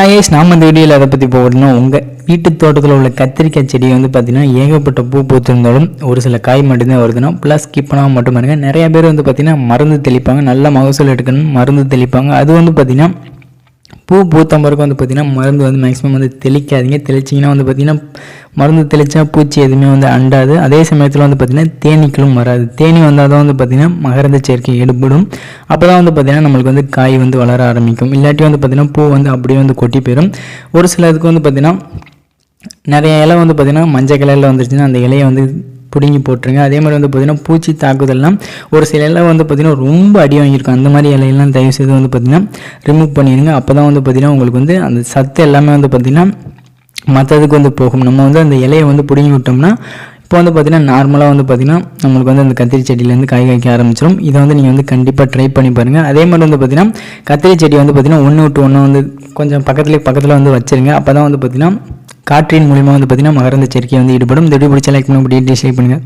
ஹாய்ஸ் நாம் இந்த வீடியோவில் அதை பற்றி போகணும்னா உங்கள் வீட்டு தோட்டத்தில் உள்ள கத்திரிக்காய் செடி வந்து பார்த்திங்கன்னா ஏகப்பட்ட பூ பூத்திருந்தாலும் ஒரு சில காய் மட்டும்தான் வருதுன்னா ப்ளஸ் ஸ்கிப் பண்ணாமல் மட்டும் பாருங்க. நிறைய பேர் வந்து பார்த்திங்கன்னா மருந்து தெளிப்பாங்க, நல்ல மகசூல் எடுக்கணும் மருந்து தெளிப்பாங்க. அது வந்து பார்த்திங்கன்னா பூ பூத்த பிறகு வந்து பார்த்திங்கன்னா மருந்து வந்து மேக்ஸிமம் வந்து தெளிக்காதீங்க. தெளிச்சிங்கன்னா வந்து பார்த்திங்கன்னா மருந்து தெளித்தா பூச்சி எதுவுமே வந்து அண்டாது. அதே சமயத்தில் வந்து பார்த்திங்கன்னா தேனீக்களும் வராது. தேனி வந்தால் தான் வந்து பார்த்திங்கன்னா மகரந்த சேர்க்கை ஈடுபடும். அப்போ தான் வந்து பார்த்திங்கன்னா நம்மளுக்கு வந்து காய் வந்து வளர ஆரம்பிக்கும். இல்லாட்டி வந்து பார்த்திங்கன்னா பூ வந்து அப்படியே வந்து கொட்டி போயிடும். ஒரு சிலதுக்கு வந்து பார்த்திங்கன்னா நிறைய இலை வந்து பார்த்திங்கன்னா மஞ்சள் கலரில் வந்துருச்சுன்னா அந்த இலையை வந்து பிடுங்கி போட்டுருங்க. அதே மாதிரி வந்து பார்த்திங்கன்னா பூச்சி தாக்குதல்லாம் ஒரு சில இலை வந்து பார்த்திங்கன்னா ரொம்ப அடி வாங்கியிருக்கும். அந்த மாதிரி இலையெல்லாம் தயவு செய்து வந்து பார்த்திங்கன்னா ரிமூவ் பண்ணிடுங்க. அப்போ தான் வந்து பார்த்திங்கன்னா உங்களுக்கு வந்து அந்த சத்து எல்லாமே வந்து பார்த்திங்கன்னா மற்றதுக்கு வந்து போகும். நம்ம வந்து அந்த இலையை வந்து பிடுங்கி விட்டோம்னா இப்போ வந்து பார்த்திங்கன்னா நார்மலாக வந்து பார்த்திங்கன்னா நம்மளுக்கு வந்து அந்த கத்திரி செடியிலேருந்து காய் காய்க்க ஆரம்பிச்சிடும். இதை வந்து நீங்கள் வந்து கண்டிப்பாக ட்ரை பண்ணி பாருங்கள். அதே மாதிரி வந்து பார்த்திங்கன்னா கத்திரி செடி வந்து பார்த்திங்கன்னா ஒன்று விட்டு ஒன்று வந்து கொஞ்சம் பக்கத்தில் வந்து வச்சுருங்க. அப்போ தான் வந்து பார்த்திங்கன்னா காற்றின் மூலிமா வந்து பார்த்திங்கன்னா மகரந்த சேர்க்கை வந்து ஈடுபடும். இந்த வீடியோ பிடிச்ச லைக் பண்ணி டிஸ்லைக் பண்ணுங்கள்.